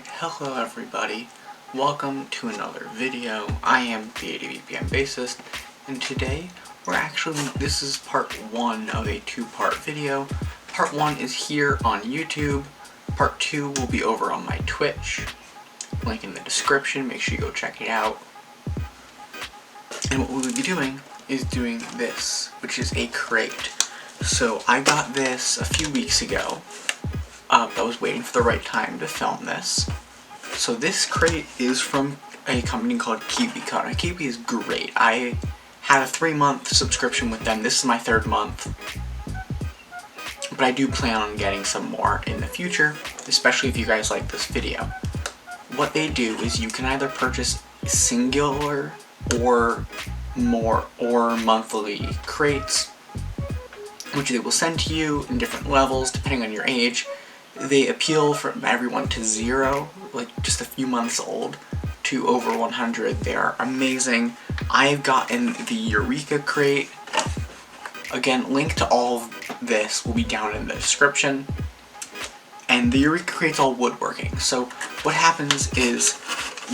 Alright, hello everybody. Welcome to another video. I am the ADVPM bassist, and today this is part 1 of a 2-part video. Part 1 is here on YouTube. Part 2 will be over on my Twitch. Link in the description, make sure you go check it out. And what we'll be doing is doing this, which is a crate. So I got this a few weeks ago. I was waiting for the right time to film this. So this crate is from a company called KiwiCo. Now, Kiwi is great. I had a 3-month subscription with them. This is my 3rd month. But I do plan on getting some more in the future, especially if you guys like this video. What they do is you can either purchase singular or monthly crates, which they will send to you in different levels depending on your age. They appeal from everyone to 0, like just a few months old, to over 100. They are amazing. I've gotten the Eureka crate. Again, link to all of this will be down in the description. And the Eureka crate's all woodworking. So what happens is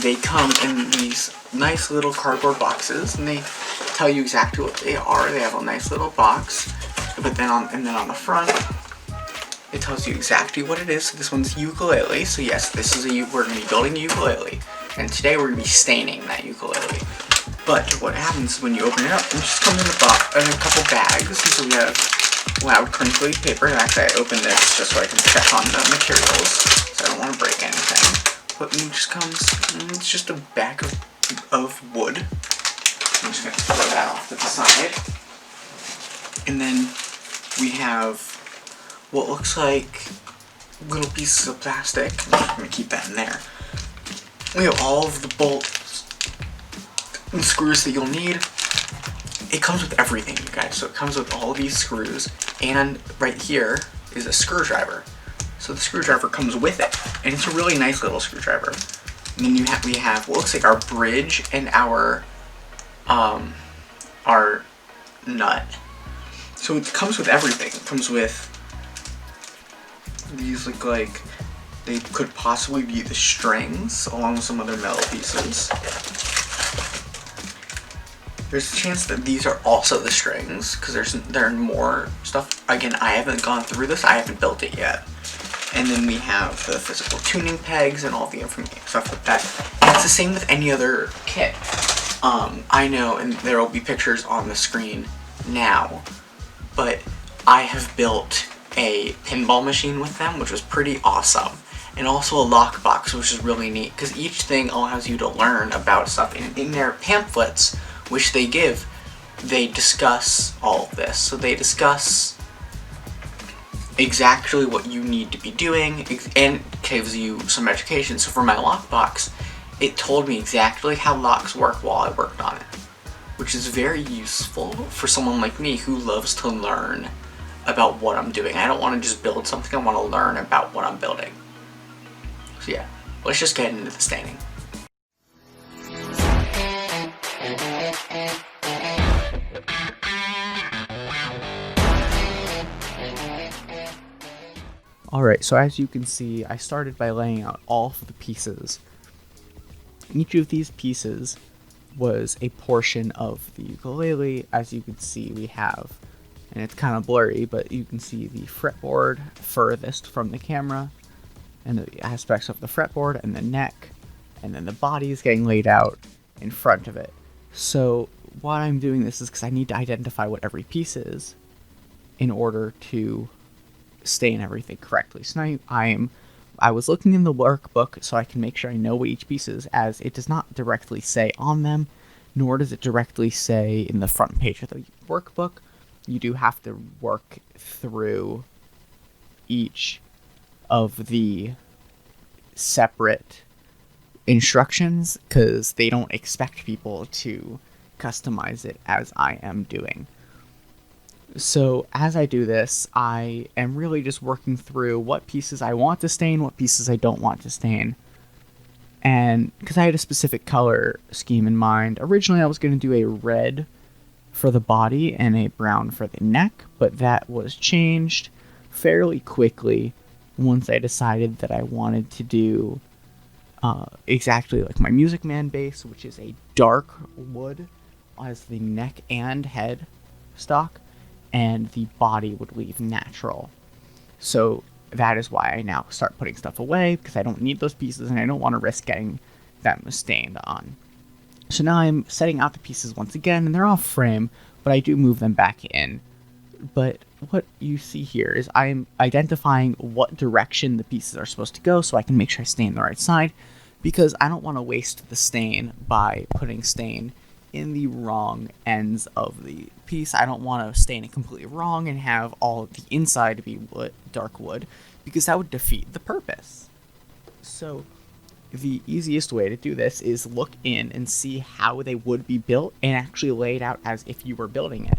they come in these nice little cardboard boxes, and they tell you exactly what they are. They have a nice little box, but then on the front, it tells you exactly what it is. So this one's ukulele. So yes, we're going to be building a ukulele. And today we're going to be staining that ukulele. But what happens when you open it up, it just comes in a couple bags. And so we have loud crinkly paper. And actually I opened this just so I can check on the materials, so I don't want to break anything. But it just comes, it's just a bag of wood. I'm just going to throw that off to the side. And then we have what looks like little pieces of plastic. I'm going to keep that in there. We have all of the bolts and screws that you'll need. It comes with everything, you guys. So it comes with all these screws, and right here is a screwdriver. So the screwdriver comes with it, and it's a really nice little screwdriver. And then we have what looks like our bridge and our nut. So it comes with everything. It comes with these look like they could possibly be the strings along with some other metal pieces. There's a chance that these are also the strings because there are more stuff. Again, I haven't gone through this. I haven't built it yet. And then we have the physical tuning pegs and all the information stuff like that. And it's the same with any other kit. I know, and there will be pictures on the screen now, but I have built a pinball machine with them, which was pretty awesome, and also a lockbox, which is really neat because each thing allows you to learn about stuff. In their pamphlets, which they give, they discuss all of this. So they discuss exactly what you need to be doing and gives you some education. So for my lockbox, it told me exactly how locks work while I worked on it, which is very useful for someone like me who loves to learn about what I'm doing. I don't want to just build something, I want to learn about what I'm building. So yeah, let's just get into the staining. Alright, so as you can see, I started by laying out all of the pieces. Each of these pieces was a portion of the ukulele. As you can see, we have, and it's kind of blurry, but you can see the fretboard furthest from the camera, and the aspects of the fretboard, and the neck, and then the body is getting laid out in front of it. So why I'm doing this is because I need to identify what every piece is in order to stain everything correctly. So now I was looking in the workbook so I can make sure I know what each piece is, as it does not directly say on them, nor does it directly say in the front page of the workbook. You do have to work through each of the separate instructions because they don't expect people to customize it as I am doing. So as I do this, I am really just working through what pieces I want to stain, what pieces I don't want to stain. And because I had a specific color scheme in mind, originally I was going to do a red for the body and a brown for the neck, but that was changed fairly quickly once I decided that I wanted to do exactly like my Music Man bass, which is a dark wood as the neck and head stock, and the body would leave natural. So that is why I now start putting stuff away, because I don't need those pieces and I don't want to risk getting them stained on. So now I'm setting out the pieces once again, and they're off frame, but I do move them back in. But what you see here is I'm identifying what direction the pieces are supposed to go so I can make sure I stain the right side, because I don't want to waste the stain by putting stain in the wrong ends of the piece. I don't want to stain it completely wrong and have all of the inside be wood, dark wood, because that would defeat the purpose. So the easiest way to do this is look in and see how they would be built and actually lay it out as if you were building it.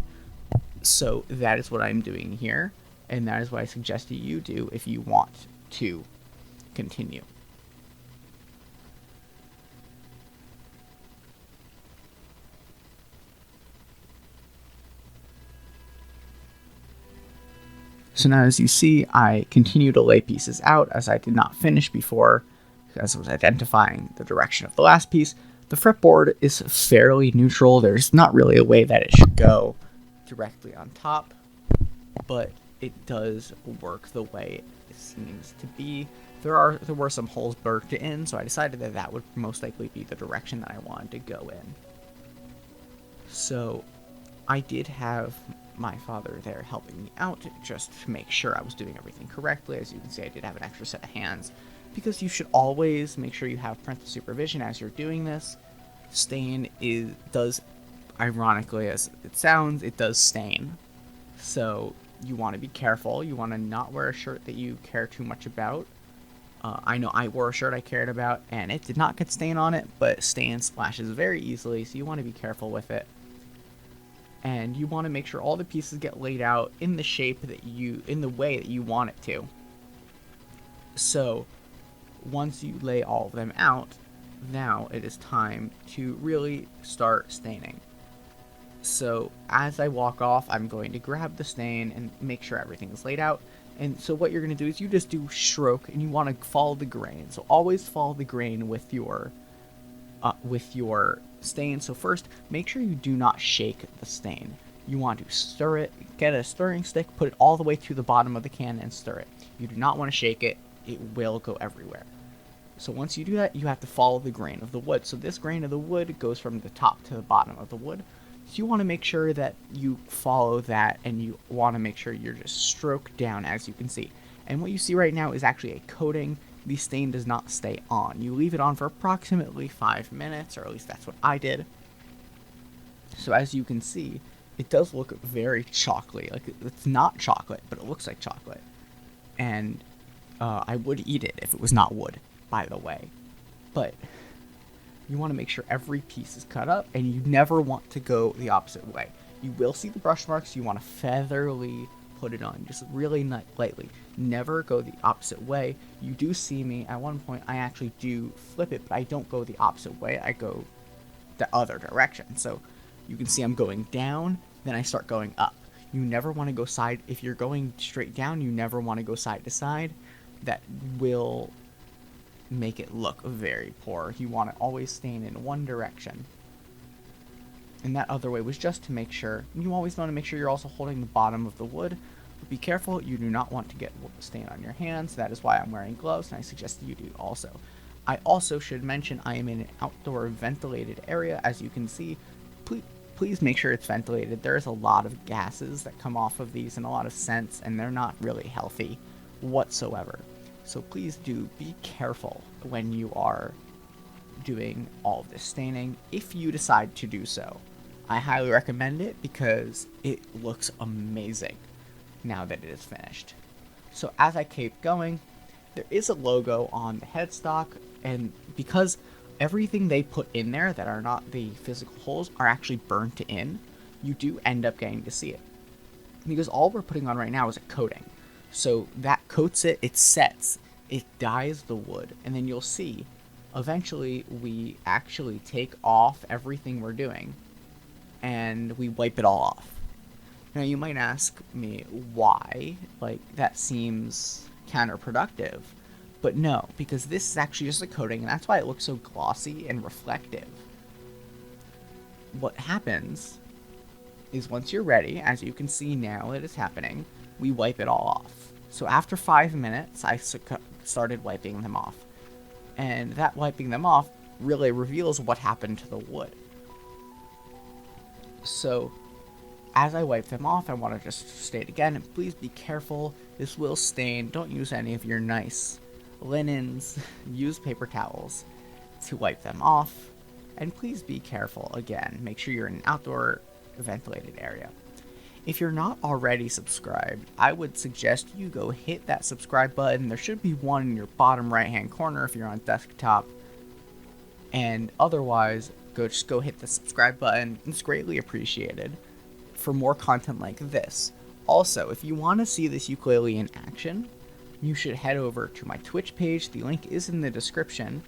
So that is what I'm doing here, and that is what I suggest you do if you want to continue. So now, as you see, I continue to lay pieces out as I did not finish before, as I was identifying the direction of the last piece. The fretboard is fairly neutral. There's not really a way that it should go directly on top, but it does work the way it seems to be. There were some holes burnt in, so I decided that that would most likely be the direction that I wanted to go in. So I did have my father there helping me out just to make sure I was doing everything correctly. As you can see, I did have an extra set of hands, because you should always make sure you have parental supervision as you're doing this. Stain does, ironically as it sounds, it does stain. So you want to be careful. You want to not wear a shirt that you care too much about. I know I wore a shirt I cared about, and it did not get stain on it, but stain splashes very easily, so you want to be careful with it. And you want to make sure all the pieces get laid out in the shape in the way that you want it to. So once you lay all of them out, now it is time to really start staining. So as I walk off, I'm going to grab the stain and make sure everything is laid out. And so what you're going to do is you just do stroke, and you want to follow the grain. So always follow the grain with your stain. So first, make sure you do not shake the stain. You want to stir it, get a stirring stick, put it all the way to the bottom of the can and stir it. You do not want to shake it. It will go everywhere. So once you do that, you have to follow the grain of the wood. So this grain of the wood goes from the top to the bottom of the wood. So you want to make sure that you follow that, and you want to make sure you're just stroke down, as you can see. And what you see right now is actually a coating. The stain does not stay on. You leave it on for approximately 5 minutes, or at least that's what I did. So as you can see, it does look very chocolatey. Like, it's not chocolate, but it looks like chocolate. And I would eat it if it was not wood, by the way. But you want to make sure every piece is cut up, and you never want to go the opposite way. You will see the brush marks. You want to featherly put it on, just really lightly. Never go the opposite way. You do see me at one point, I actually do flip it, but I don't go the opposite way. I go the other direction. So you can see I'm going down, then I start going up. You never want to go side. If you're going straight down, you never want to go side to side. That will make it look very poor. You want to always stain in one direction. And that other way was just to make sure. You always want to make sure you're also holding the bottom of the wood. But be careful, you do not want to get stain on your hands. That is why I'm wearing gloves, and I suggest you do also. I also should mention I am in an outdoor ventilated area. As you can see, please make sure it's ventilated. There's a lot of gases that come off of these and a lot of scents, and they're not really healthy whatsoever. So please do be careful when you are doing all of this staining, if you decide to do so. I highly recommend it because it looks amazing now that it is finished. So as I keep going, there is a logo on the headstock, and because everything they put in there that are not the physical holes are actually burnt in, you do end up getting to see it. Because all we're putting on right now is a coating. So that coats it, it sets, it dyes the wood, and then you'll see eventually we actually take off everything we're doing and we wipe it all off. Now you might ask me why, like that seems counterproductive, But no, because this is actually just a coating, and that's why it looks so glossy and reflective. What happens is once you're ready, as you can see now it is happening, we wipe it all off. So after 5 minutes, I started wiping them off. And that wiping them off really reveals what happened to the wood. So as I wipe them off, I want to just state again, and please be careful. This will stain. Don't use any of your nice linens. Use paper towels to wipe them off. And please be careful again. Make sure you're in an outdoor ventilated area. If you're not already subscribed, I would suggest you go hit that subscribe button. There should be one in your bottom right hand corner if you're on desktop. And otherwise, just go hit the subscribe button. It's greatly appreciated for more content like this. Also, if you want to see this ukulele in action, you should head over to my Twitch page. The link is in the description.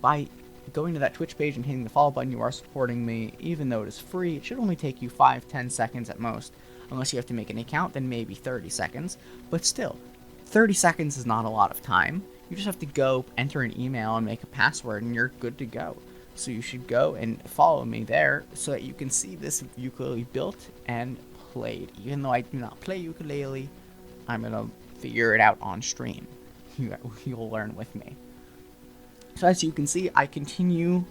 By going to that Twitch page and hitting the follow button, you are supporting me. Even though it is free, it should only take you 5-10 seconds at most. Unless you have to make an account, then maybe 30 seconds. But still, 30 seconds is not a lot of time. You just have to go enter an email and make a password and you're good to go. So you should go and follow me there so that you can see this ukulele built and played. Even though I do not play ukulele, I'm going to figure it out on stream. You'll learn with me. So as you can see, I continue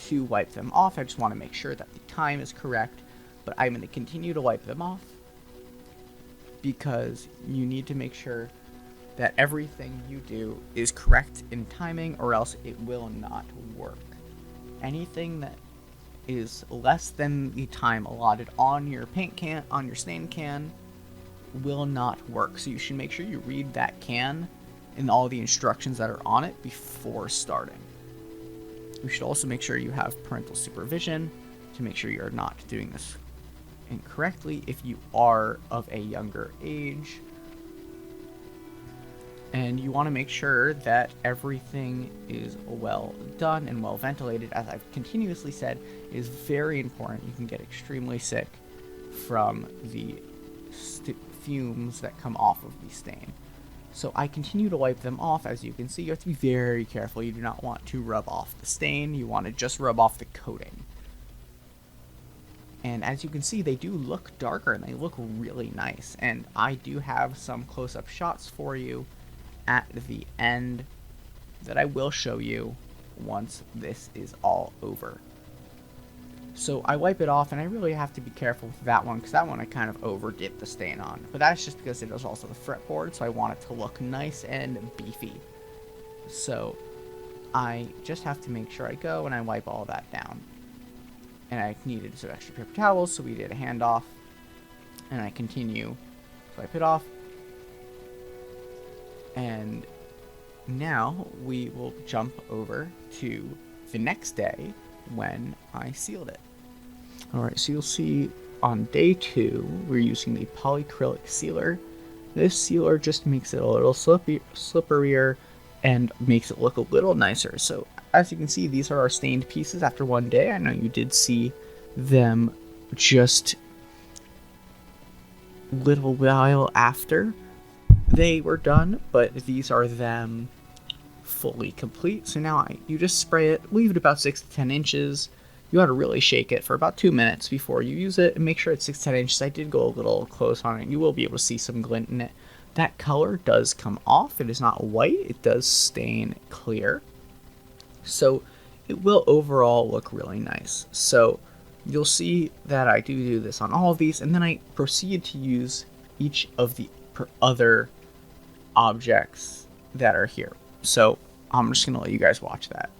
to wipe them off. I just want to make sure that the time is correct, but I'm going to continue to wipe them off because you need to make sure that everything you do is correct in timing, or else it will not work. Anything that is less than the time allotted on your paint can, on your stain can, will not work. So you should make sure you read that can and all the instructions that are on it before starting. You should also make sure you have parental supervision to make sure you're not doing this incorrectly if you are of a younger age. And you want to make sure that everything is well done and well ventilated. As I've continuously said, it is very important. You can get extremely sick from the fumes that come off of the stain. So I continue to wipe them off. As you can see, you have to be very careful. You do not want to rub off the stain. You want to just rub off the coating. And as you can see, they do look darker and they look really nice. And I do have some close-up shots for you at the end that I will show you once this is all over. So I wipe it off, and I really have to be careful with that one because that one I kind of overdid the stain on. But that's just because it was also the fretboard, so I want it to look nice and beefy. So I just have to make sure I go and I wipe all that down. And I needed some extra paper towels, so we did a handoff. And I continue to wipe it off. And now we will jump over to the next day when I sealed it. Alright, so you'll see on day 2, we're using the polyacrylic sealer. This sealer just makes it a little slipperier and makes it look a little nicer. So as you can see, these are our stained pieces after one day. I know you did see them just a little while after they were done, but these are them fully complete. So now you just spray it, leave it about 6 to 10 inches. You got to really shake it for about 2 minutes before you use it, and make sure it's 6 to 10 inches. I did go a little close on it. You will be able to see some glint in it. That color does come off. It is not white. It does stain clear. So it will overall look really nice. So you'll see that I do this on all of these, and then I proceed to use each of the other objects that are here. So I'm just going to let you guys watch that.